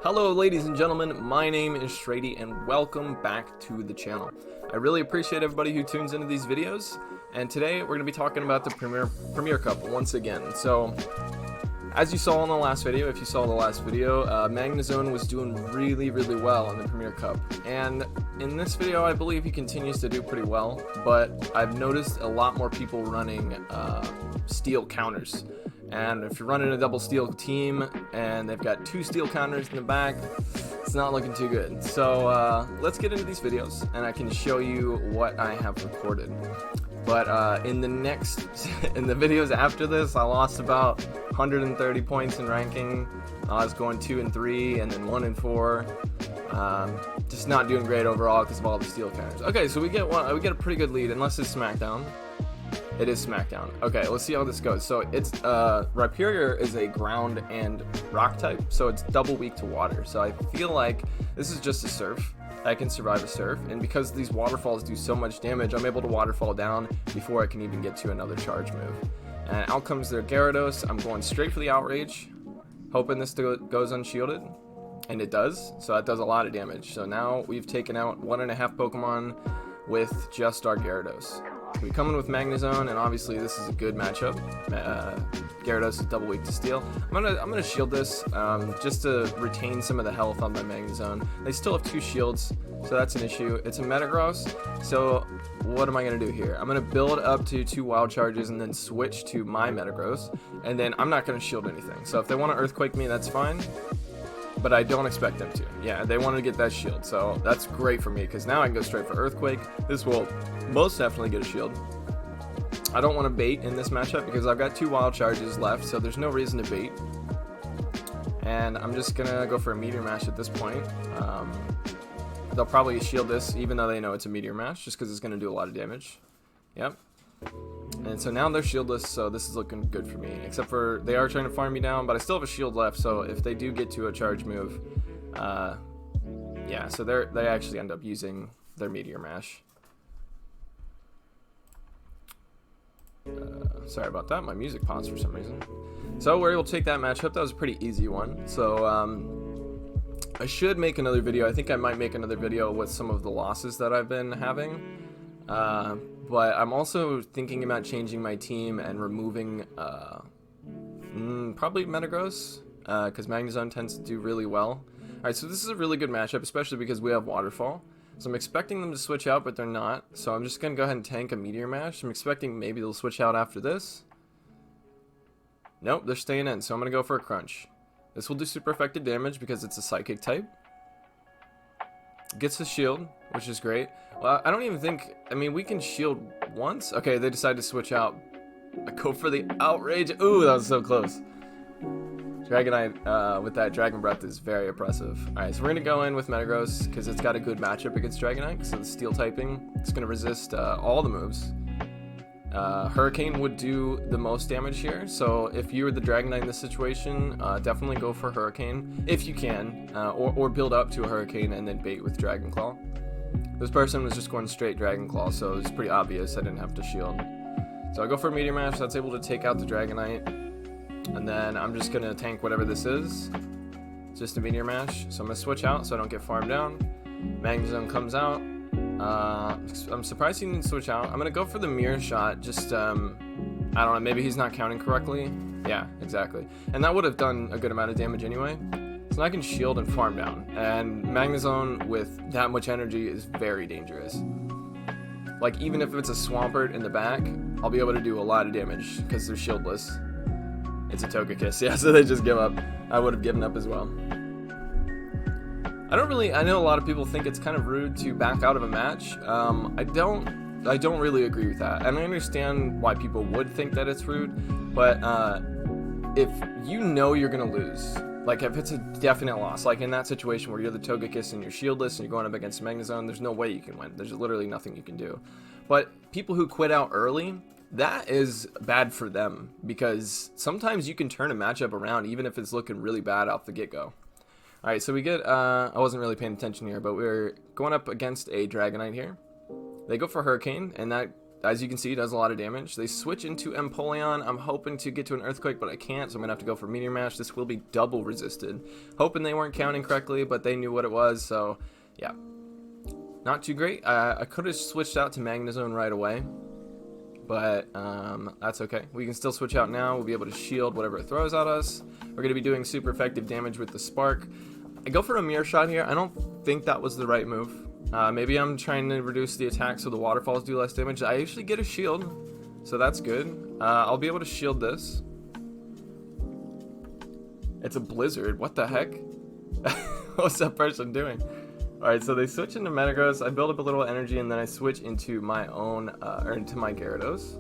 Hello ladies and gentlemen, my name is Shraydee and welcome back to the channel. I really appreciate everybody who tunes into these videos, and today we're going to be talking about the Premier Cup once again. So, as you saw in the last video, if you saw the last video, Magnezone was doing really well in the Premier Cup, and in this video I believe he continues to do pretty well, but I've noticed a lot more people running steel counters. And if you're running a double steel team and they've got two steel counters in the back, it's not looking too good. So let's get into these videos and I can show you what I have recorded. But in the videos after this, I lost about 130 points in ranking. I was going 2 and 3 and then 1 and 4. Just not doing great overall because of all the steel counters. Okay, so we get a pretty good lead, unless it's SmackDown. It is SmackDown. Okay, let's see how this goes. So it's Rhyperior is a ground and rock type, so it's double weak to water. So I feel like this is just a surf. I can survive a surf, and because these waterfalls do so much damage, I'm able to waterfall down before I can even get to another charge move. And out comes their Gyarados. I'm going straight for the outrage, hoping this goes unshielded, and it does. So that does a lot of damage. So now we've taken out 1.5 Pokemon with just our Gyarados. We come in with Magnezone, and obviously this is a good matchup. Gyarados is double weak to steel. I'm gonna shield this just to retain some of the health on my Magnezone. They still have 2 shields, so that's an issue. It's a Metagross, so what am I gonna do here? I'm gonna build up to 2 wild charges and then switch to my Metagross, and then I'm not gonna shield anything. So if they want to Earthquake me, that's fine. But I don't expect them to. Yeah, they wanted to get that shield, so that's great for me because now I can go straight for Earthquake. This will most definitely get a shield. I don't want to bait in this matchup because I've got 2 wild charges left, so there's no reason to bait. And I'm just gonna go for a Meteor Mash at this point. They'll probably shield this even though they know it's a Meteor Mash, just because it's gonna do a lot of damage. Yep. And so now they're shieldless, so this is looking good for me. Except for they are trying to farm me down, but I still have a shield left, so if they do get to a charge move, yeah, so they actually end up using their Meteor Mash. Sorry about that, my music paused for some reason. So we're able to take that matchup. That was a pretty easy one. So I should make another video. I think I might make another video with some of the losses that I've been having. But I'm also thinking about changing my team and removing probably Metagross, because Magnezone tends to do really well. Alright, so this is a really good matchup, especially because we have Waterfall. So I'm expecting them to switch out, but they're not. So I'm just going to go ahead and tank a Meteor Mash. I'm expecting maybe they'll switch out after this. Nope, they're staying in, so I'm going to go for a Crunch. This will do super effective damage because it's a Psychic type. Gets the shield, which is great. Well, I don't even think, I mean, we can shield once. Okay, they decided to switch out. I go for the outrage. Ooh, that was so close. Dragonite with that Dragon Breath is very oppressive. Alright, so we're going to go in with Metagross because it's got a good matchup against Dragonite. So the steel typing, it's going to resist all the moves. Hurricane would do the most damage here, so if you were the Dragonite in this situation, definitely go for Hurricane if you can, or build up to a Hurricane and then bait with Dragon Claw. This person was just going straight Dragon Claw, so it's pretty obvious I didn't have to shield. So I go for a Meteor Mash. That's able to take out the Dragonite, and then I'm just gonna tank whatever this is. It's just a Meteor Mash, so I'm gonna switch out so I don't get farmed down. Magnezone comes out. I'm surprised he didn't switch out. I'm gonna go for the Mirror Shot. Just I don't know, maybe he's not counting correctly. Yeah, exactly. And that would have done a good amount of damage anyway. So I can shield and farm down. And Magnezone with that much energy is very dangerous. Like, even if it's a Swampert in the back, I'll be able to do a lot of damage because they're shieldless. It's a Togekiss, yeah, so they just give up. I would have given up as well. I know a lot of people think it's kind of rude to back out of a match. I don't really agree with that. And I understand why people would think that it's rude, but if you know you're gonna lose, like if it's a definite loss, like in that situation where you're the Togekiss and you're shieldless and you're going up against Magnezone, there's no way you can win. There's literally nothing you can do. But people who quit out early, that is bad for them, because sometimes you can turn a matchup around even if it's looking really bad off the get-go. Alright, so we get, I wasn't really paying attention here, but we're going up against a Dragonite here. They go for Hurricane, and that as you can see, does a lot of damage. They switch into Empoleon. I'm hoping to get to an Earthquake, but I can't, so I'm going to have to go for Meteor Mash. This will be double resisted. Hoping they weren't counting correctly, but they knew what it was, so yeah. Not too great. I could have switched out to Magnezone right away, but that's okay. We can still switch out now. We'll be able to shield whatever it throws at us. We're going to be doing super effective damage with the Spark. I go for a Mirror Shot here. I don't think that was the right move. Maybe I'm trying to reduce the attack so the Waterfalls do less damage. I actually get a shield, so that's good. I'll be able to shield this. It's a Blizzard. What the heck? What's that person doing? Alright, so they switch into Metagross. I build up a little energy, and then I switch into my own, or into my Gyarados.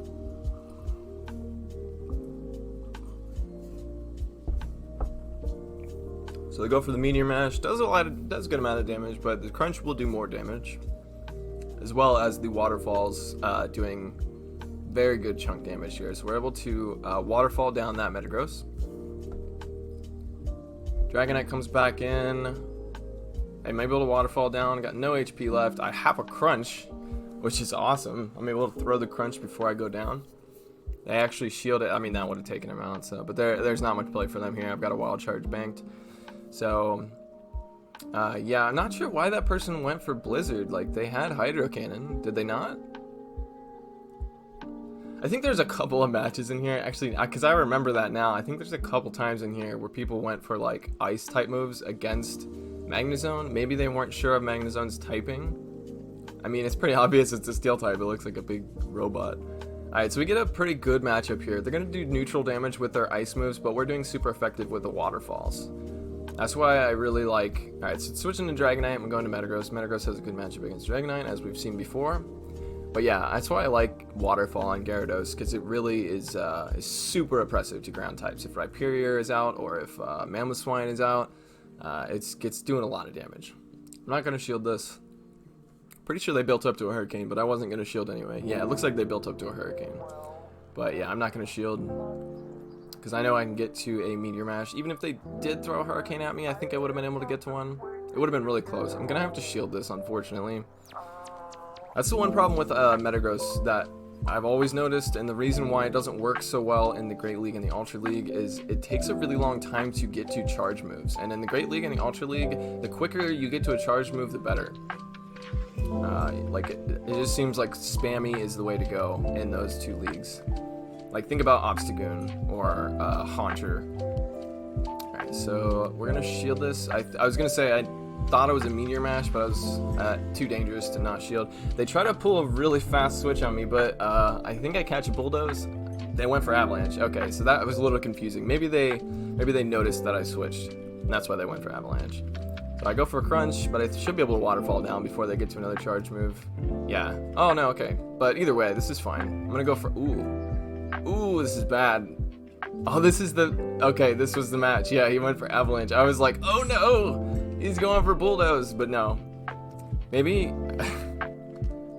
So they go for the Meteor Mash. Does a good amount of damage, but the Crunch will do more damage, as well as the Waterfalls doing very good chunk damage here. So we're able to Waterfall down that Metagross. Dragonite comes back in. I may be able to Waterfall down. Got no HP left. I have a Crunch, which is awesome. I'm able to throw the Crunch before I go down. They actually shield it. I mean, that would have taken him out. So, but there's not much play for them here. I've got a Wild Charge banked. So, yeah, I'm not sure why that person went for Blizzard. Like, they had Hydro Cannon. Did they not? I think there's a couple of matches in here, actually, because I remember that now. I think there's a couple times in here where people went for, like, Ice-type moves against Magnezone. Maybe they weren't sure of Magnezone's typing. I mean, it's pretty obvious it's a Steel type. It looks like a big robot. Alright, so we get a pretty good matchup here. They're going to do neutral damage with their Ice moves, but we're doing super effective with the Waterfalls. That's why I really like... Alright, so switching to Dragonite, I'm going to Metagross. Metagross has a good matchup against Dragonite, as we've seen before. But yeah, that's why I like Waterfall on Gyarados, because it really is super oppressive to ground types. If Rhyperior is out, or if Mamoswine is out, it's doing a lot of damage. I'm not going to shield this. Pretty sure they built up to a Hurricane, but I wasn't going to shield anyway. Yeah, it looks like they built up to a Hurricane. But yeah, I'm not going to shield, because I know I can get to a Meteor Mash. Even if they did throw a Hurricane at me, I think I would have been able to get to one. It would have been really close. I'm going to have to shield this, unfortunately. That's the one problem with Metagross that I've always noticed, and the reason why it doesn't work so well in the Great League and the Ultra League is it takes a really long time to get to charge moves. And in the Great League and the Ultra League, the quicker you get to a charge move, the better. Like, it just seems like spammy is the way to go in those two leagues. Like, think about Obstagoon or Haunter. Alright, so we're going to shield this. I was going to say I thought it was a Meteor Mash, but I was too dangerous to not shield. They try to pull a really fast switch on me, but I think I catch a Bulldoze. They went for Avalanche. Okay, so that was a little confusing. Maybe they noticed that I switched, and that's why they went for Avalanche. So I go for a Crunch, but I should be able to Waterfall down before they get to another charge move. Yeah. Oh, no, okay. But either way, this is fine. I'm going to go for... Ooh, this is bad. Oh, this is the... Okay, this was the match. Yeah, he went for Avalanche. I was like, oh, no! He's going for Bulldoze, but no. Maybe...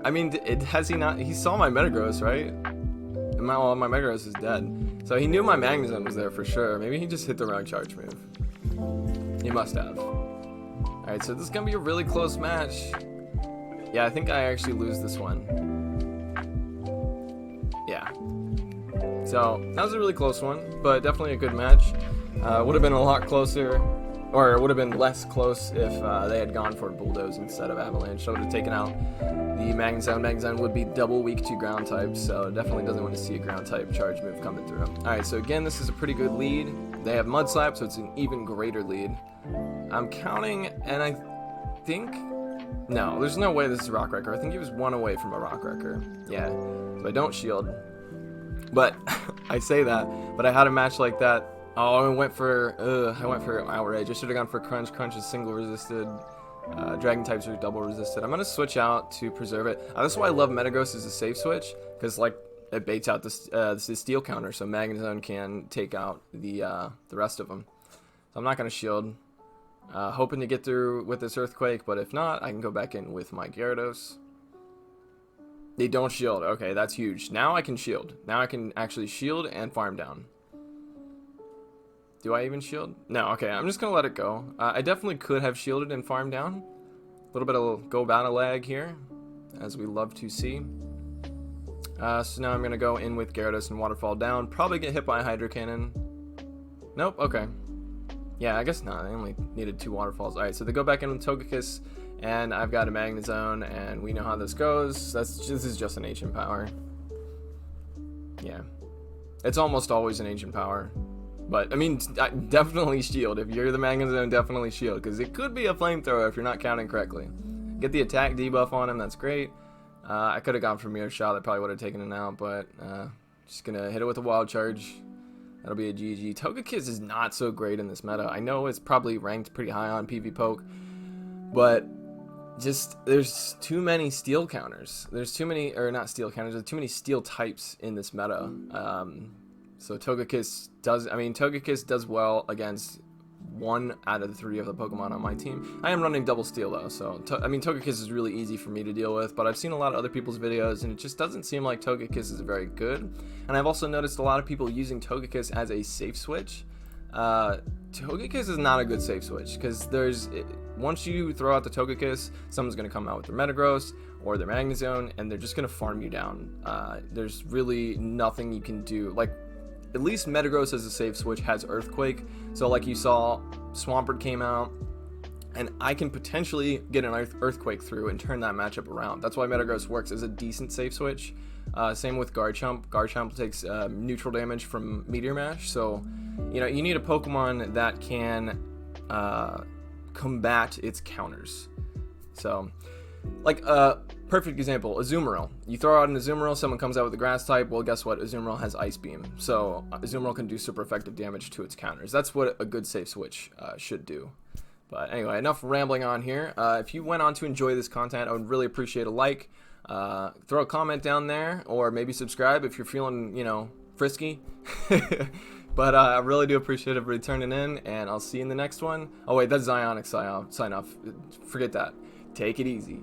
I mean, has he not... He saw my Metagross, right? And my Metagross is dead. So he knew my Magnezone was there for sure. Maybe he just hit the wrong charge move. He must have. Alright, so this is going to be a really close match. Yeah, I think I actually lose this one. Yeah. So, that was a really close one, but definitely a good match. Would have been a lot closer, or it would have been less close if they had gone for Bulldoze instead of Avalanche. So I would have taken out the Magnezone. Magnezone would be double weak to ground types, so definitely doesn't want to see a ground type charge move coming through. Alright, so again, this is a pretty good lead. They have Mud Slap, so it's an even greater lead. I'm counting, and I think... No, there's no way this is a Rock Wrecker. I think he was one away from a Rock Wrecker. Yeah, so I don't shield. But, I say that, but I had a match like that. Oh, I went for Outrage. I should have gone for Crunch. Crunch is single resisted. Dragon types are double resisted. I'm going to switch out to preserve it. That's why I love Metagross as a safe switch, because, like, it baits out the steel counter, so Magnezone can take out the rest of them. So I'm not going to shield. Hoping to get through with this Earthquake, but if not, I can go back in with my Gyarados. They don't shield. Okay, that's huge. Now I can shield. Now I can actually shield and farm down. Do I even shield? No, okay, I'm just going to let it go. I definitely could have shielded and farmed down. A little bit of go battle lag here, as we love to see. So now I'm going to go in with Gyarados and Waterfall down. Probably get hit by a Hydro Cannon. Nope, okay. Yeah, I guess not. I only needed 2 Waterfalls. Alright, so they go back in with Togekiss, and I've got a Magnezone, and we know how this goes. This is just an Ancient Power. Yeah. It's almost always an Ancient Power. But, I mean, definitely Shield. If you're the Magnezone, definitely Shield, because it could be a Flamethrower if you're not counting correctly. Get the attack debuff on him, that's great. I could have gone for Mirror Shot, that probably would have taken it out, but just going to hit it with a Wild Charge. That'll be a GG. Togekiss is not so great in this meta. I know it's probably ranked pretty high on PvPoke, but just there's too many steel counters. There's too many, or not steel counters, there's too many steel types in this meta. So Togekiss does well against 1 out of the 3 of the Pokemon on my team. I am running double steel though, so Togekiss is really easy for me to deal with, but I've seen a lot of other people's videos and it just doesn't seem like Togekiss is very good. And I've also noticed a lot of people using Togekiss as a safe switch. Togekiss is not a good safe switch, because once you throw out the Togekiss, someone's going to come out with their Metagross or their Magnezone, and they're just going to farm you down. There's really nothing you can do. Like, at least Metagross as a safe switch has Earthquake, so like you saw, Swampert came out, and I can potentially get an Earthquake through and turn that matchup around. That's why Metagross works as a decent safe switch. Same with Garchomp. Garchomp takes neutral damage from Meteor Mash, so you need a Pokemon that can combat its counters. So, like perfect example, Azumarill. You throw out an Azumarill, someone comes out with a Grass type, well guess what, Azumarill has Ice Beam, so Azumarill can do super effective damage to its counters. That's what a good safe switch should do. But anyway, enough rambling on here. If you went on to enjoy this content, I would really appreciate a like. Throw a comment down there, or maybe subscribe if you're feeling, frisky. But I really do appreciate everybody turning in, and I'll see you in the next one. Oh wait, that's Zionic sign off. Forget that. Take it easy.